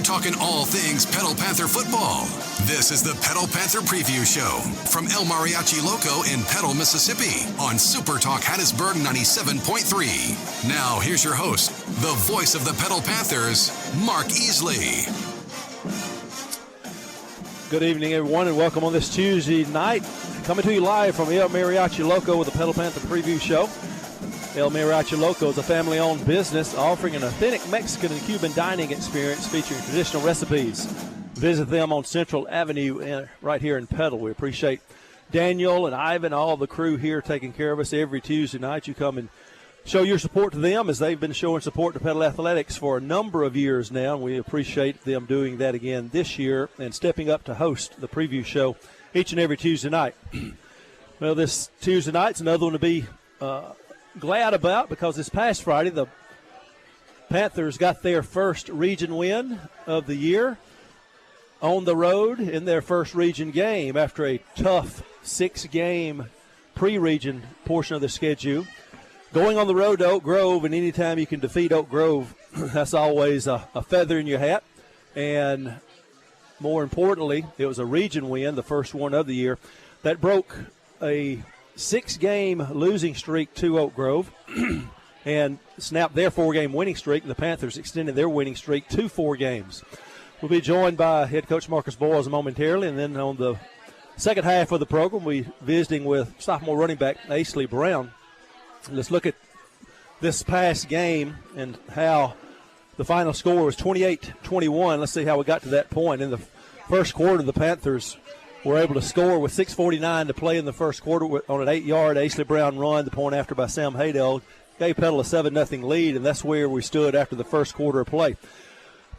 talking all things Petal Panther football. This is the Petal Panther Preview Show from El Mariachi Loco in Petal, Mississippi on SuperTalk Hattiesburg 97.3. Now, here's your host, the voice of the Petal Panthers, Mark Easley. Good evening, everyone, and welcome on this Tuesday night. Coming to you live from El Mariachi Loco with the Petal Panther Preview Show. El Mariachi Loco is a family-owned business offering an authentic Mexican and Cuban dining experience featuring traditional recipes. Visit them on Central Avenue right here in Petal. We appreciate Daniel and Ivan, all the crew here taking care of us every Tuesday night. You come and show your support to them as they've been showing support to Petal Athletics for a number of years now. And we appreciate them doing that again this year and stepping up to host the preview show each and every Tuesday night. Well, this Tuesday night's another one to be glad about because this past Friday the Panthers got their first region win of the year on the road in their first region game after a tough 6-game pre-region portion of the schedule. Going on the road to Oak Grove, and anytime you can defeat Oak Grove, that's always a feather in your hat. And more importantly, it was a region win, the first one of the year, that broke a 6-game losing streak to Oak Grove and snapped their 4-game winning streak, and the Panthers extended their winning streak to 4 games. We'll be joined by head coach Marcus Boyles momentarily, and then on the second half of the program, we'll be visiting with sophomore running back Easley Brown. Let's look at this past game and how the final score was 28-21. Let's see how we got to that point. In the first quarter, the Panthers were able to score with 6:49 to play in the first quarter on an 8-yard Easley Brown run. The point after by Sam Haydell gave Petal a 7-0 lead, and that's where we stood after the first quarter of play.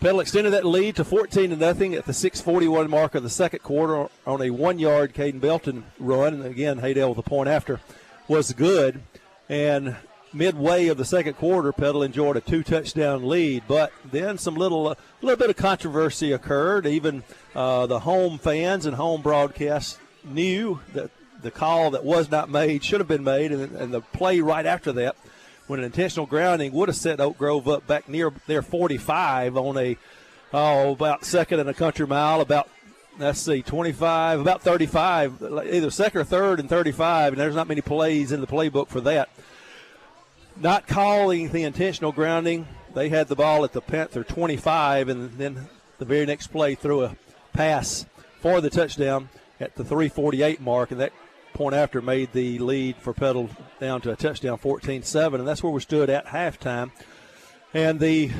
Petal extended that lead to 14-0 at the 6:41 mark of the second quarter on a 1-yard Caden Belton run. And again, Haydell with the point after was good. And midway of the second quarter, Petal enjoyed a 2-touchdown lead, but then some little bit of controversy occurred. Even the home fans and home broadcasts knew that the call that was not made should have been made, and the play right after that, when an intentional grounding would have set Oak Grove up back near their 45 on about second and a country mile, about 25, about 35, either second or third and 35, and there's not many plays in the playbook for that. Not calling the intentional grounding, they had the ball at the Panther 25, and then the very next play threw a pass for the touchdown at the 3:48 mark, and that point after made the lead for Petal down to a touchdown, 14-7, and that's where we stood at halftime. And the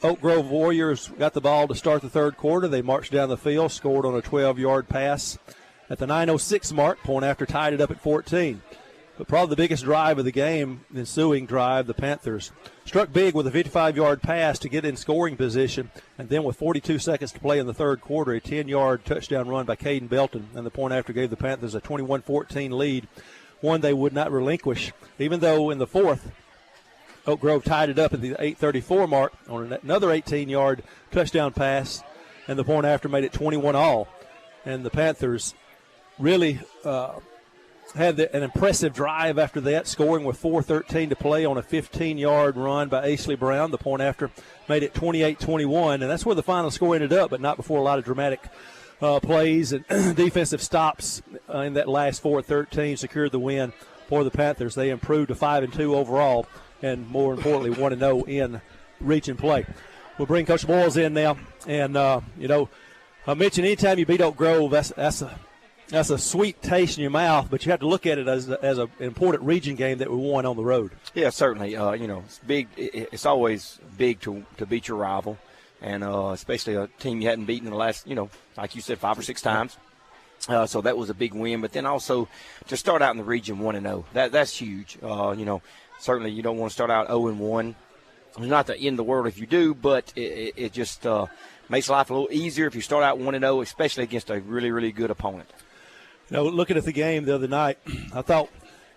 Oak Grove Warriors got the ball to start the third quarter. They marched down the field, scored on a 12-yard pass at the 9:06 mark. Point after tied it up at 14. But probably the biggest drive of the game, the ensuing drive, the Panthers struck big with a 55-yard pass to get in scoring position, and then with 42 seconds to play in the third quarter, a 10-yard touchdown run by Caden Belton, and the point after gave the Panthers a 21-14 lead, one they would not relinquish, even though in the fourth, Oak Grove tied it up at the 8:34 mark on another 18-yard touchdown pass, and the point after made it 21-all. And the Panthers really had an impressive drive after that, scoring with 4:13 to play on a 15-yard run by Easley Brown. The point after made it 28-21, and that's where the final score ended up, but not before a lot of dramatic plays and defensive stops in that last 4:13 secured the win for the Panthers. They improved to 5-2 overall, and more importantly, 1-0 in region play. We'll bring Coach Boyles in now, and I mentioned anytime you beat Oak Grove, that's a sweet taste in your mouth, but you have to look at it as an important region game that we won on the road. Yeah, certainly. It's big. It's always big to beat your rival, and especially a team you hadn't beaten in the last, like you said, 5 or 6 times. So that was a big win. But then also to start out in the region 1-0, that's huge. Certainly you don't want to start out 0-1. It's not the end of the world if you do, but it just makes life a little easier if you start out 1-0, especially against a really, really good opponent. Looking at the game the other night, I thought,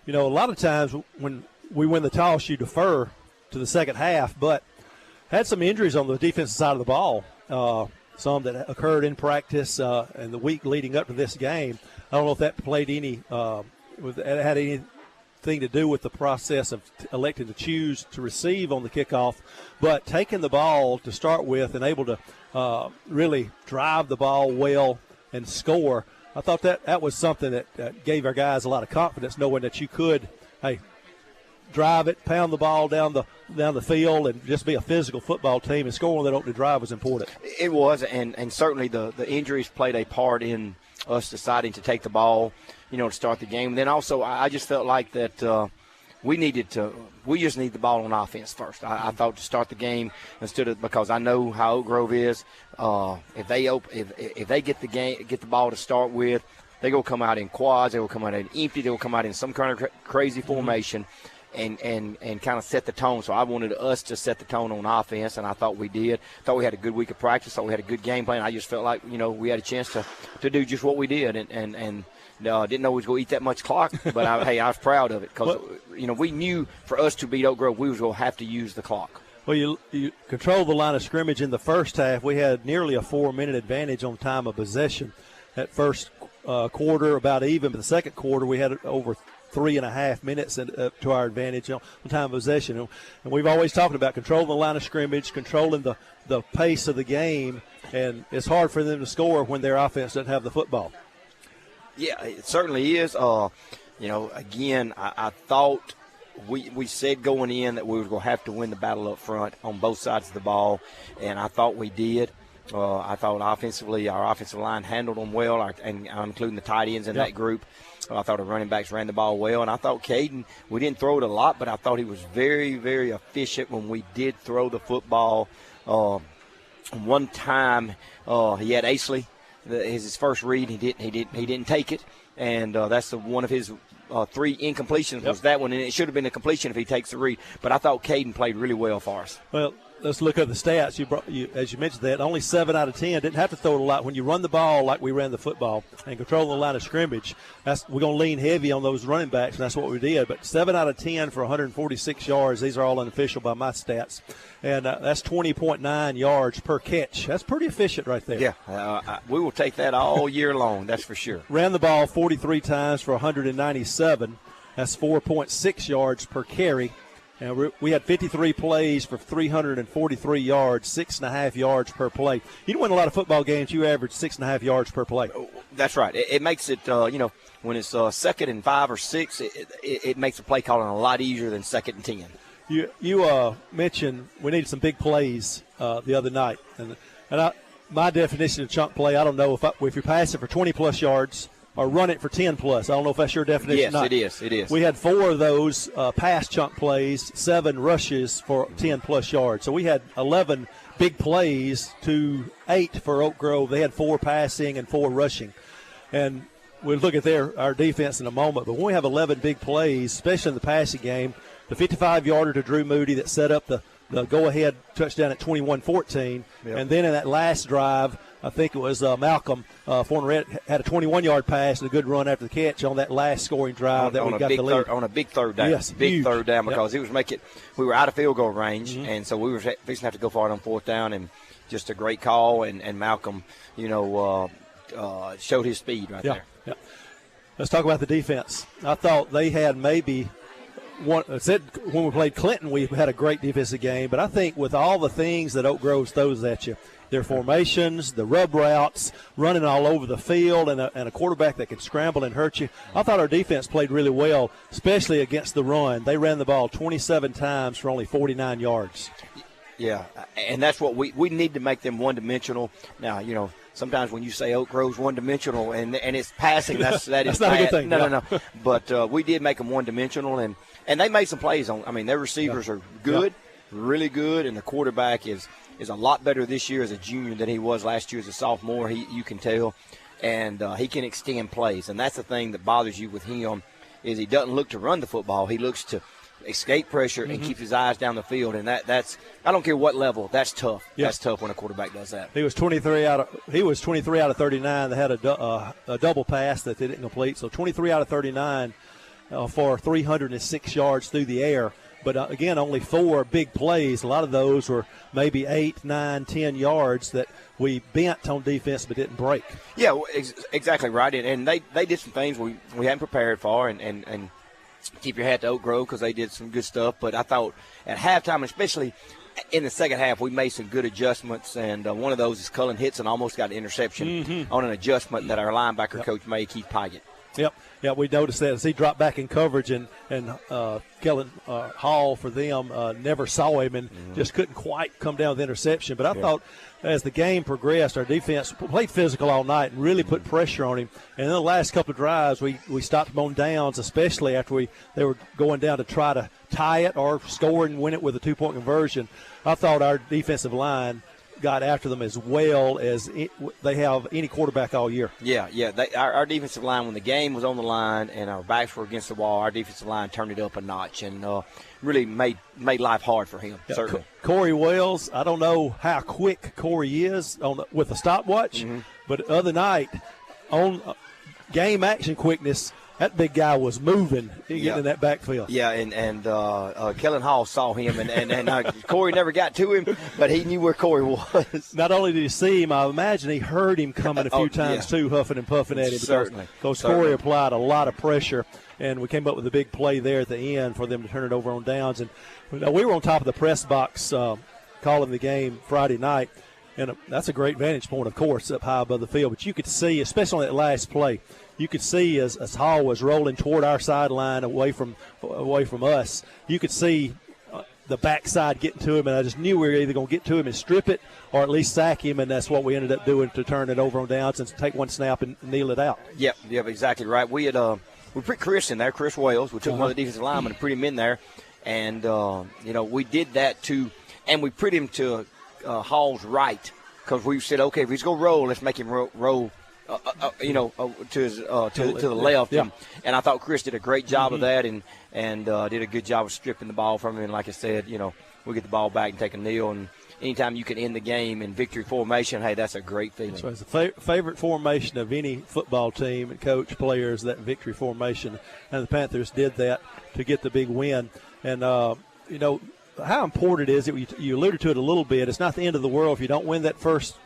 a lot of times when we win the toss, you defer to the second half, but had some injuries on the defensive side of the ball, some that occurred in practice and the week leading up to this game. I don't know if that played had any thing to do with the process of electing to choose to receive on the kickoff, but taking the ball to start with and able to really drive the ball well and score. I thought that was something that gave our guys a lot of confidence, knowing that you could, drive it, pound the ball down the field, and just be a physical football team. And scoring that opening drive was important. It was, and certainly the injuries played a part in us deciding to take the ball, to start the game. And then also, I just felt like that we just need the ball on offense first. I thought to start the game because I know how Oak Grove is. If they get the ball to start with, they go come out in quads, they will come out in empty, they will come out in some kind of crazy formation. And kind of set the tone. So I wanted us to set the tone on offense, and I thought we did. Thought we had a good week of practice. Thought we had a good game plan. I just felt like, we had a chance to do just what we did, and didn't know we was going to eat that much clock. But, I was proud of it because, we knew for us to beat Oak Grove, we was going to have to use the clock. Well, you controlled the line of scrimmage in the first half. We had nearly a 4-minute advantage on time of possession. That first quarter, about even, but the second quarter we had over 3.5 minutes to our advantage on time of possession. And we've always talked about controlling the line of scrimmage, controlling the pace of the game, and it's hard for them to score when their offense doesn't have the football. Yeah, it certainly is. Again, I thought we said going in that we were going to have to win the battle up front on both sides of the ball, and I thought we did. I thought offensively, our offensive line handled them well, and I'm including the tight ends in that group. I thought the running backs ran the ball well, and I thought Caden, we didn't throw it a lot, but I thought he was very, very efficient when we did throw the football. One time he had Easley, his first read, he didn't take it, and that's one of his 3 incompletions was that one, and it should have been a completion if he takes the read. But I thought Caden played really well for us. Well, let's look at the stats. As you mentioned that, only 7 out of 10. Didn't have to throw it a lot. When you run the ball like we ran the football and control the line of scrimmage, we're going to lean heavy on those running backs, and that's what we did. But 7 out of 10 for 146 yards. These are all unofficial by my stats. And that's 20.9 yards per catch. That's pretty efficient right there. Yeah, we will take that all year long, that's for sure. Ran the ball 43 times for 197. That's 4.6 yards per carry. And we had 53 plays for 343 yards, 6.5 yards per play. You don't win a lot of football games, you average 6.5 yards per play. That's right. It makes it, when it's 2nd and 5 or 6, it makes the play calling a lot easier than 2nd and 10. You mentioned we needed some big plays the other night. And my definition of chunk play, I don't know if you pass it for 20-plus yards or run it for 10-plus. I don't know if that's your definition or not. Yes, it is. We had 4 of those pass chunk plays, 7 rushes for 10-plus yards. So we had 11 big plays to 8 for Oak Grove. They had 4 passing and 4 rushing. And we'll look at our defense in a moment. But when we have 11 big plays, especially in the passing game, the 55-yarder to Drew Moody that set up the go-ahead touchdown at 21-14. Yep. And then in that last drive, I think it was Malcolm Forner had a 21-yard pass and a good run after the catch on that last scoring drive we got the lead. On a big third down. Yes, big third down because we were out of field goal range, and so we were fixing to have to go for it on 4th down, and just a great call, and Malcolm, showed his speed right there. Yeah. Let's talk about the defense. I thought they had maybe – when we played Clinton, we had a great defensive game, but I think with all the things that Oak Grove throws at you, their formations, the rub routes, running all over the field, and a quarterback that can scramble and hurt you, I thought our defense played really well, especially against the run. They ran the ball 27 times for only 49 yards. Yeah, and that's what we need to make them one-dimensional. Now, sometimes when you say Oak Grove's one-dimensional and it's passing, that is not bad. A good thing. No. But we did make them one-dimensional, and they made some plays their receivers are good, really good, and the quarterback is a lot better this year as a junior than he was last year as a sophomore. You can tell, and he can extend plays, and that's the thing that bothers you with him is he doesn't look to run the football. He looks to escape pressure and keep his eyes down the field, and that's I don't care what level. That's tough. Yeah. That's tough when a quarterback does that. He was 23 out of 39. They had a double pass that they didn't complete, so 23 out of 39 for 306 yards through the air. But, again, only 4 big plays. A lot of those were maybe 8, 9, 10 yards that we bent on defense but didn't break. Yeah, exactly right. And they did some things we hadn't prepared for, and Tip your hat to Oak Grove because they did some good stuff. But I thought at halftime, especially in the second half, we made some good adjustments. And one of those is Cullen hits and almost got an interception on an adjustment that our linebacker coach made, Keith Pyatt. Yep, we noticed that as he dropped back in coverage, and Kellen Hall for them never saw him and just couldn't quite come down with the interception. But I thought as the game progressed, our defense played physical all night and really put pressure on him. And in the last couple of drives, we stopped them on downs, especially after they were going down to try to tie it or score and win it with a 2-point conversion. I thought our defensive line got after them as well as they have any quarterback all year. Yeah. Our defensive line, when the game was on the line and our backs were against the wall, our defensive line turned it up a notch and really made life hard for him, certainly. Corey Wells, I don't know how quick Corey is with a stopwatch, but the other night on game action quickness, that big guy was moving in that backfield. Yeah, and Kellen Hall saw him, and Corey never got to him, but he knew where Corey was. Not only did he see him, I imagine he heard him coming a few times too, huffing and puffing at him. Certainly. Because Corey applied a lot of pressure, and we came up with a big play there at the end for them to turn it over on downs. And we were on top of the press box calling the game Friday night, and that's a great vantage point, of course, up high above the field. But you could see, especially on that last play, you could see as Hall was rolling toward our sideline away from us, you could see the backside getting to him, and I just knew we were either going to get to him and strip it or at least sack him, and that's what we ended up doing to turn it over on downs and take one snap and kneel it out. Yep, exactly right. We put Chris in there, Chris Wells. We took one of the defensive linemen and put him in there, and we did that and we put him to Hall's right because we said, okay, if he's going to roll, let's make him roll. To the left, and I thought Chris did a great job of that, and did a good job of stripping the ball from him. And like I said, we get the ball back and take a kneel, and anytime you can end the game in victory formation, hey, that's a great feeling. So it's the favorite formation of any football team and coach players, that victory formation, and the Panthers did that to get the big win. And how important it is, you alluded to it a little bit, it's not the end of the world if you don't win that first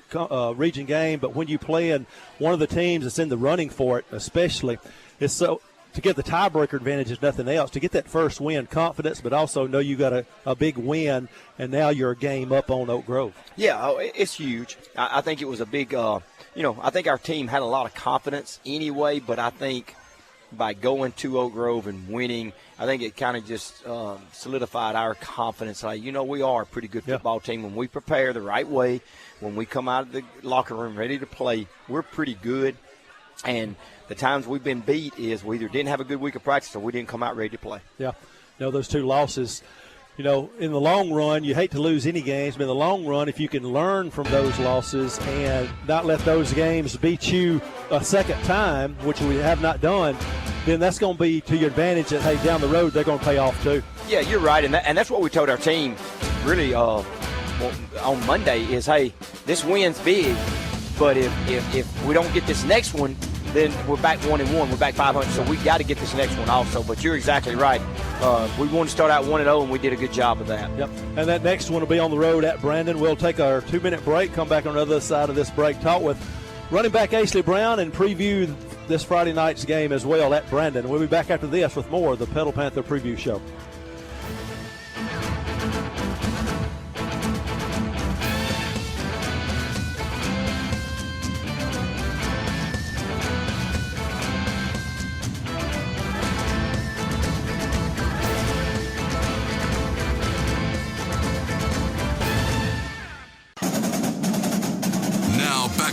region game, but when you play in one of the teams that's in the running for it, especially, it's so to get the tiebreaker advantage is nothing else. To get that first win, confidence, but also know you got a big win, and now you're a game up on Oak Grove. Yeah, it's huge. I think it was a big, I think our team had a lot of confidence anyway, but I think by going to Oak Grove and winning, I think it kind of just solidified our confidence. We are a pretty good football team. When we prepare the right way, when we come out of the locker room ready to play, we're pretty good. And the times we've been beat is we either didn't have a good week of practice or we didn't come out ready to play. Yeah. Those two losses, in the long run, you hate to lose any games, but in the long run, if you can learn from those losses and not let those games beat you a second time, which we have not done, then that's going to be to your advantage that, hey, down the road, they're going to pay off too. Yeah, you're right, and that's what we told our team really on Monday is, hey, this win's big, but if we don't get this next one, then we're back 1-1. We're back 500, so we got to get this next one also. But you're exactly right. We want to start out 1-0, and we did a good job of that. Yep. And that next one will be on the road at Brandon. We'll take our 2-minute break, come back on the other side of this break, talk with running back Easley Brown, and preview this Friday night's game as well at Brandon. We'll be back after this with more of the Petal Panther Preview Show.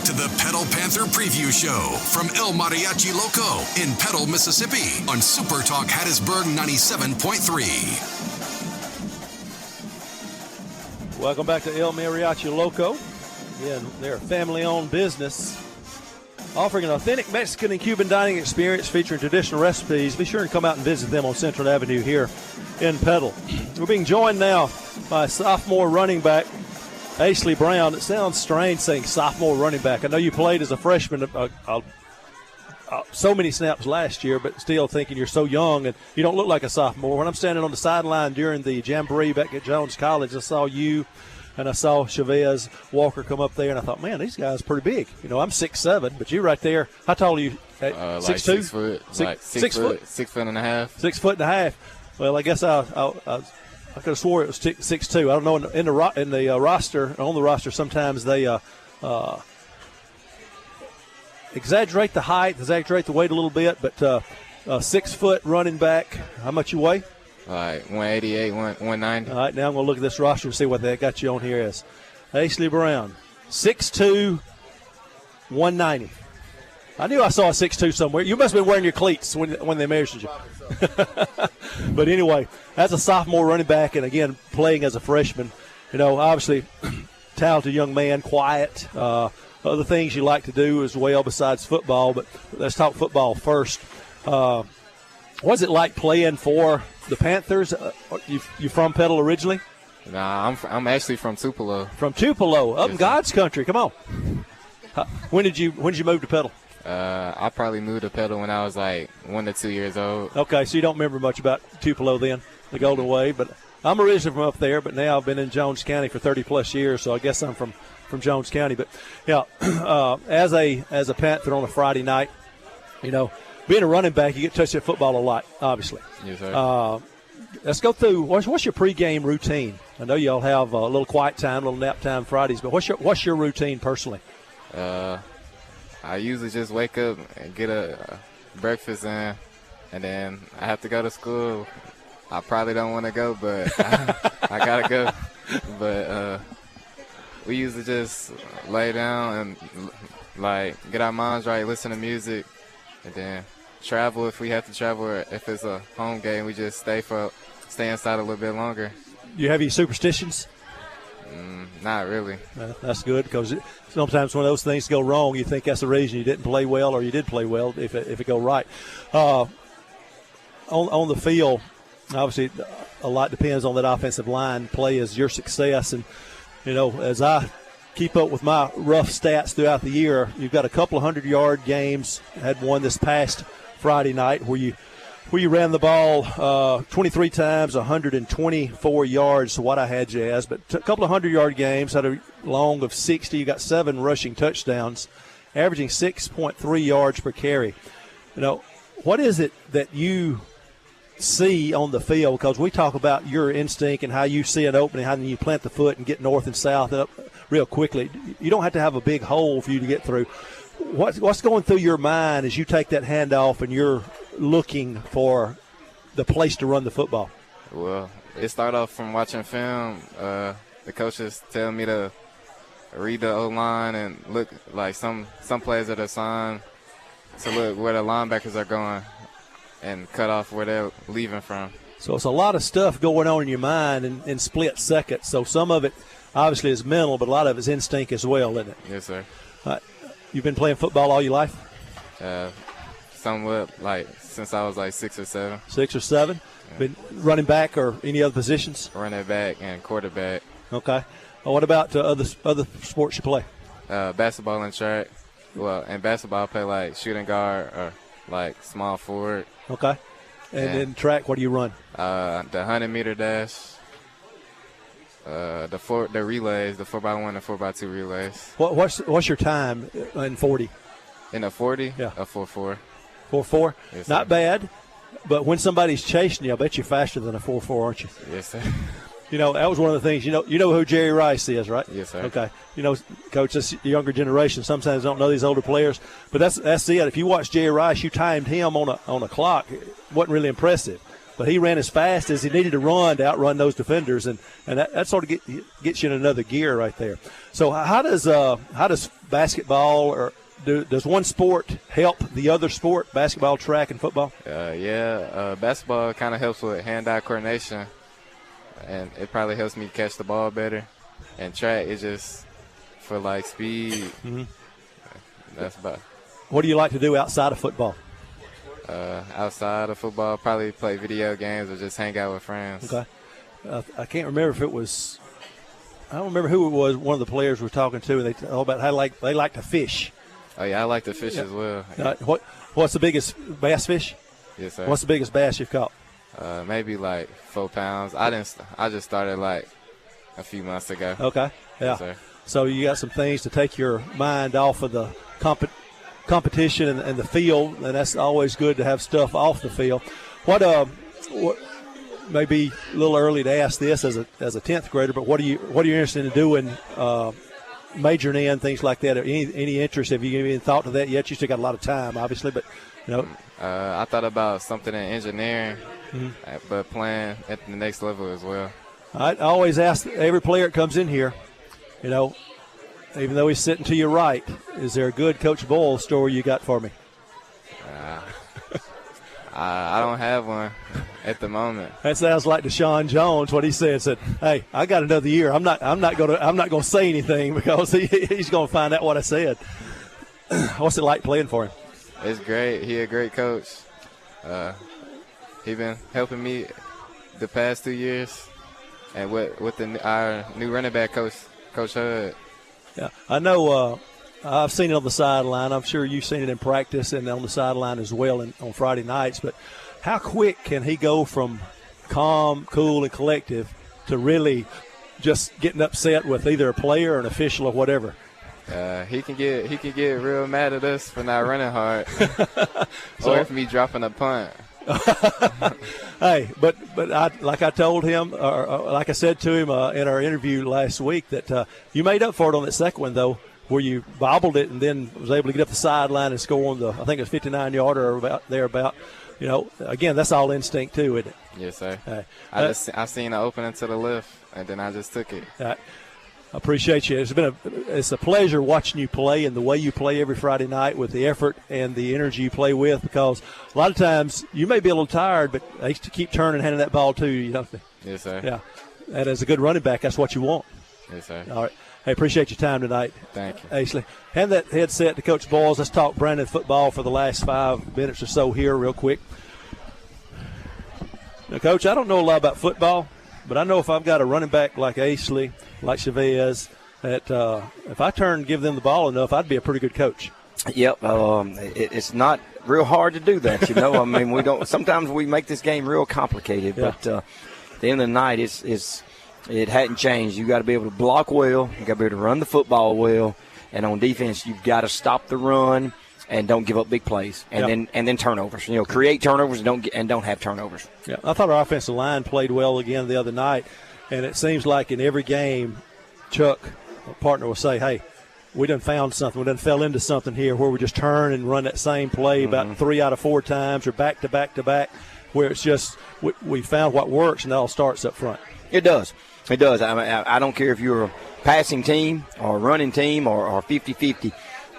To the Petal Panther Preview Show from El Mariachi Loco in Petal, Mississippi on SuperTalk Hattiesburg 97.3. Welcome back to El Mariachi Loco. Again, they're a family-owned business offering an authentic Mexican and Cuban dining experience featuring traditional recipes. Be sure and come out and visit them on Central Avenue here in Petal. We're being joined now by sophomore running back Easley Brown. It sounds strange saying sophomore running back. I know you played as a freshman so many snaps last year, but still thinking you're so young and you don't look like a sophomore. When I'm standing on the sideline during the jamboree back at Jones College, I saw you and I saw Chavez Walker come up there, and I thought, man, these guys are pretty big. I'm 6'7", but you right there. How tall are you Like 6'2"? 6 foot. Six, 6 foot? foot. 6 foot and a half. 6 foot and a half. Well, I guess I could have swore it was 6'2". I don't know in the roster, on the roster, sometimes they exaggerate the height, exaggerate the weight a little bit, but 6 foot running back. How much you weigh? Like 188, 190. All right, now I'm going to look at this roster and see what they got you on here as. Easley Brown, 6'2", 190. I knew I saw a 6'2" somewhere. You must have been wearing your cleats when they measured you. But anyway, as a sophomore running back and, again, playing as a freshman, obviously talented young man, quiet, other things you like to do as well besides football. But let's talk football first. What's it like playing for the Panthers? You from Petal originally? Nah, I'm actually from Tupelo. From Tupelo, up in God's country. Come on. When did you move to Petal? I probably moved to Petal when I was like 1 to 2 years old. Okay, so you don't remember much about Tupelo then, the Golden Wave. But I'm originally from up there, but now I've been in Jones County for 30-plus years, so I guess I'm from Jones County. But, yeah, as a Panther on a Friday night, being a running back, you get touched at football a lot, obviously. Yes, sir. Let's go through what's your pregame routine. I know y'all have a little quiet time, a little nap time Fridays, but what's your routine personally? I usually just wake up and get a breakfast in, and then I have to go to school. I probably don't want to go, but I gotta go. But we usually just lay down and get our minds right, listen to music, and then travel if we have to travel. Or if it's a home game, we just stay inside a little bit longer. You have any superstitions? Not really. That's good, because sometimes when those things go wrong, you think that's the reason you didn't play well, or you did play well if it go right. On the field, obviously a lot depends on that offensive line play as your success. And, as I keep up with my rough stats throughout the year, you've got a couple of 100-yard games. Had one this past Friday night where you ran the ball 23 times, 124 yards to what I had you as. But a couple of 100-yard games, had a long of 60. You got 7 rushing touchdowns, averaging 6.3 yards per carry. What is it that you see on the field? Because we talk about your instinct and how you see an opening, how you plant the foot and get north and south up real quickly. You don't have to have a big hole for you to get through. What's going through your mind as you take that handoff and you're looking for the place to run the football? Well, it started off from watching film. The coaches tell me to read the O-line and look like some players that are assigned to look where the linebackers are going and cut off where they're leaving from. So it's a lot of stuff going on in your mind in split seconds. So some of it obviously is mental, but a lot of it's instinct as well, isn't it? Yes, sir. You've been playing football all your life? Somewhat, since I was 6 or 7. 6 or 7? Yeah. Been running back or any other positions? Running back and quarterback. Okay. Well, what about other sports you play? Basketball and track. Well, in basketball I play shooting guard or small forward. Okay. And in track, what do you run? The 100-meter dash. The relays, the 4x1 and 4x2 relays. What's your time in 40? In a 40? Yeah. A 4.4. 4.4? Yes, not sir. Bad, but when somebody's chasing you, I bet you're faster than a 4.4, aren't you? Yes, sir. That was one of the things. You know who Jerry Rice is, right? Yes, sir. Okay. Coach, this younger generation sometimes don't know these older players, but that's it. If you watch Jerry Rice, you timed him on a clock. It wasn't really impressive. But he ran as fast as he needed to run to outrun those defenders, and that sort of gets you in another gear right there. So how does basketball or does one sport help the other sport, basketball, track, and football? Basketball kind of helps with hand-eye coordination, and it probably helps me catch the ball better. And track is just for speed. Mm-hmm. That's about. What do you like to do outside of football? Outside of football, probably play video games or just hang out with friends. Okay. I can't remember if it was – I don't remember who it was, one of the players we're talking to, and they talk about how they like to fish. Oh, yeah, I like to fish as well. What's the biggest bass fish? Yes, sir. What's the biggest bass you've caught? Maybe 4 pounds. I just started a few months ago. Okay. Yeah. Yes, sir. So you got some things to take your mind off of the competition and the field, and that's always good to have stuff off the field. What maybe a little early to ask this as a 10th grader, but what are you interested in doing, majoring in, things like that? Any interest? Have you even thought to that yet? You still got a lot of time, obviously, but I thought about something in engineering, but playing at the next level as well. I always ask every player that comes in here, even though he's sitting to your right, is there a good Coach Boyle story you got for me? I don't have one at the moment. That sounds like Deshaun Jones. What he said, "Hey, I got another year. I'm not going to say anything because he's going to find out what I said." What's it like playing for him? It's great. He a great coach. He been helping me the past 2 years, and with our new running back coach, Coach Hud. Yeah, I know. I've seen it on the sideline. I'm sure you've seen it in practice and on the sideline as well on Friday nights. But how quick can he go from calm, cool, and collective to really just getting upset with either a player or an official or whatever? He can get real mad at us for not running hard, or for me dropping a punt. Hey, but like I told him, or like I said to him in our interview last week, that you made up for it on that second one, though, where you bobbled it and then was able to get up the sideline and score on the, I think it was 59-yarder or thereabout. Again, that's all instinct too, isn't it? Yes, sir. I seen an opening to the left, and then I just took it. I appreciate you. It's a pleasure watching you play and the way you play every Friday night with the effort and the energy you play with, because a lot of times you may be a little tired, but they used to keep turning and handing that ball to you, don't they? Yes, sir. Yeah. And as a good running back, that's what you want. Yes, sir. All right. Hey, appreciate your time tonight. Thank you. Easley. Hand that headset to Coach Boyles. Let's talk Brandon football for the last 5 minutes or so here real quick. Now, Coach, I don't know a lot about football, but I know if I've got a running back like Easley, like Chavez, that if I turn and give them the ball enough, I'd be a pretty good coach. Yep. It's not real hard to do that, I mean, we don't. Sometimes we make this game real complicated, but at the end of the night, it hadn't changed. You got to be able to block well. You got to be able to run the football well, and on defense, you've got to stop the run and don't give up big plays, and then turnovers. Create turnovers and don't have turnovers. Yeah, I thought our offensive line played well again the other night, and it seems like in every game, Chuck, a partner, will say, "Hey, we done found something. We done fell into something here where we just turn and run that same play about 3 out of 4 times, or back to back to back, where it's just we found what works, and it all starts up front." It does. It does. I don't care if you're a passing team or a running team or 50-50.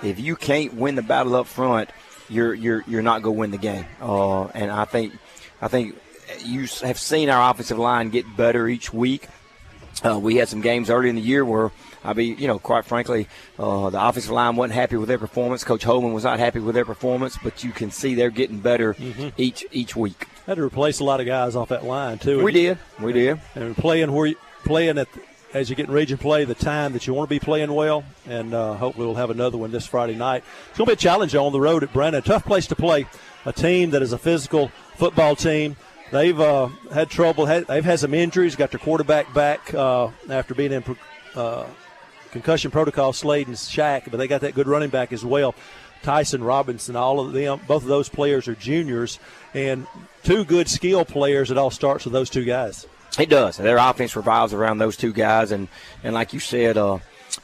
If you can't win the battle up front, you're not going to win the game. And I think you have seen our offensive line get better each week. We had some games early in the year where, quite frankly, the offensive line wasn't happy with their performance. Coach Holman was not happy with their performance, but you can see they're getting better each week. Had to replace a lot of guys off that line too. We did. And playing as you get in region play, the time that you want to be playing well, and hopefully we'll have another one this Friday night. It's going to be a challenge on the road at Brandon. A tough place to play. A team that is a physical football team. They've had trouble. They've had some injuries. Got their quarterback back after being in concussion protocol, Slade and Shaq, but they got that good running back as well. Tyson Robinson, all of them, both of those players are juniors, and 2 good skill players. It all starts with those 2 guys. It does. Their offense revolves around those 2 guys, and like you said,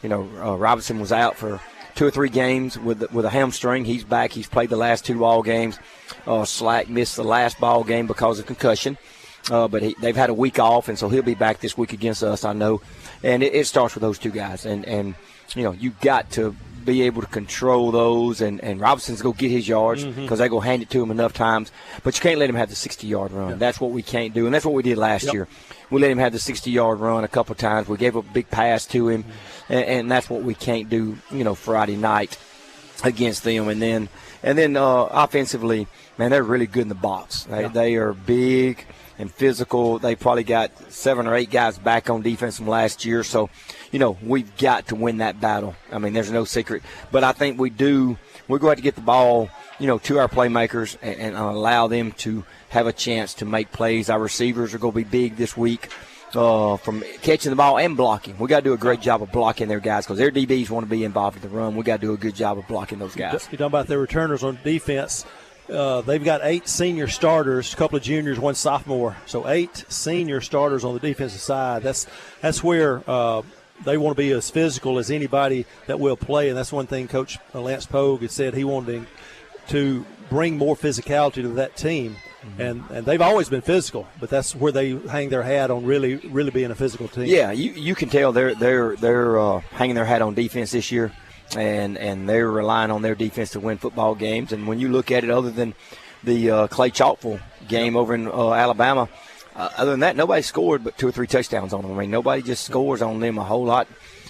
Robinson was out for 2 or 3 games with a hamstring. He's back. He's played the last 2 ball games. Slack missed the last ball game because of concussion, but they've had a week off, and so he'll be back this week against us, I know. And it starts with those 2 guys, and you've got to be able to control those, and Robinson's go get his yards because they go hand it to him enough times. But you can't let him have the 60-yard run. Yeah. That's what we can't do, and that's what we did last year. We let him have the 60-yard run a couple of times. We gave up a big pass to him, and that's what we can't do, Friday night against them. And then offensively, man, they're really good in the box. They are big and physical. They probably got 7 or 8 guys back on defense from last year. So, we've got to win that battle. I mean, there's no secret. But I think we do. We're going to get the ball, to our playmakers and allow them to have a chance to make plays. Our receivers are going to be big this week. from catching the ball and blocking. We got to do a great job of blocking their guys because their DBs want to be involved in the run. We got to do a good job of blocking those guys. You're talking about their returners on defense. They've got 8 senior starters, a couple of juniors, 1 sophomore. So 8 senior starters on the defensive side. That's where they want to be as physical as anybody that will play, and that's one thing Coach Lance Pogue had said he wanted to bring more physicality to that team. Mm-hmm. And they've always been physical, but that's where they hang their hat on really being a physical team. Yeah, you can tell they're hanging their hat on defense this year, and they're relying on their defense to win football games. And when you look at it, other than the Clay Chalkville game over in Alabama, other than that, nobody scored but 2 or 3 touchdowns on them. I mean, nobody just scores on them a whole lot,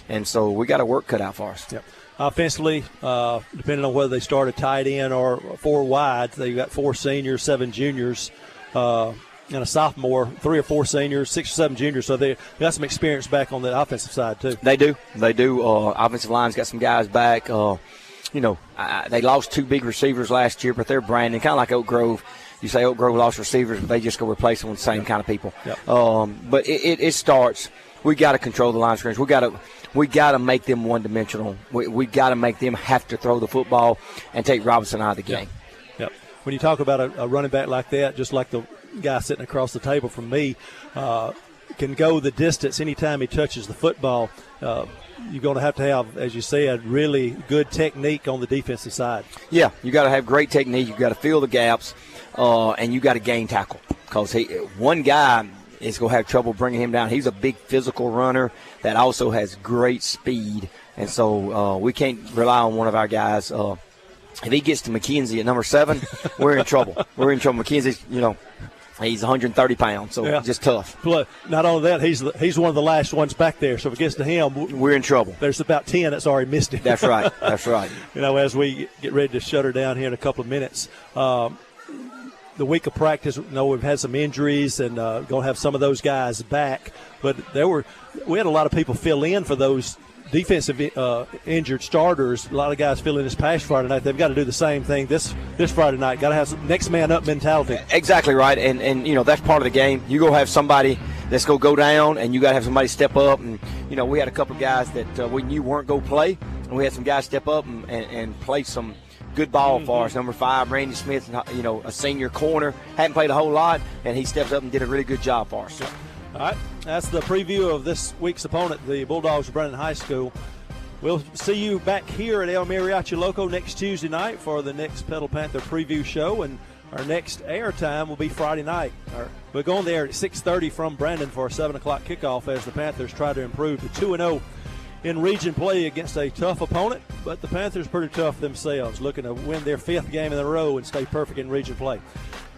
and so we got a work cut out for us. Yep. Offensively, depending on whether they start a tight end or 4 wide, they've got 4 seniors, 7 juniors, and a sophomore, 3 or 4 seniors, 6 or 7 juniors. So they got some experience back on the offensive side too. They do. Offensive line's got some guys back. They lost 2 big receivers last year, but they're branding, kind of like Oak Grove. You say Oak Grove lost receivers, but they just go replace them with the same kind of people. Yep. But it starts. We got to control the line of scrimmage. We got to make them one-dimensional. We got to make them have to throw the football and take Robinson out of the game. Yep. When you talk about a running back like that, just like the guy sitting across the table from me, can go the distance anytime he touches the football. You're going to have, as you said, really good technique on the defensive side. Yeah, you got to have great technique. You got to fill the gaps, and you got to gain tackle because one guy is going to have trouble bringing him down. He's a big physical runner that also has great speed, and so we can't rely on one of our guys. If he gets to McKenzie at number 7, we're in trouble. McKenzie's, he's 130 pounds, so just tough. But not only that, he's one of the last ones back there, so if it gets to him, we're in trouble. There's about 10 that's already missed him. That's right. As we get ready to shut her down here in a couple of minutes, the week of practice, we've had some injuries and going to have some of those guys back. But we had a lot of people fill in for those defensive injured starters. A lot of guys fill in this past Friday night. They've got to do the same thing this Friday night. Got to have some next man up mentality. Exactly right, and that's part of the game. You go have somebody that's going to go down, and you got to have somebody step up. And we had a couple of guys that we knew weren't going to play, and we had some guys step up and play some good ball for us. Number 5, Randy Smith, a senior corner, hadn't played a whole lot, and he steps up and did a really good job for us. All right, that's the preview of this week's opponent, the Bulldogs of Brandon High School. We'll see you back here at El Mariachi Loco next Tuesday night for the next Petal Panther Preview Show, and our next air time will be Friday night. We're going there at 6:30 from Brandon for a 7 o'clock kickoff as the Panthers try to improve to 2-0 in region play against a tough opponent, but the Panthers pretty tough themselves, looking to win their 5th game in a row and stay perfect in region play.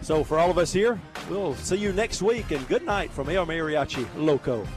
So for all of us here, we'll see you next week, and good night from El Mariachi Loco.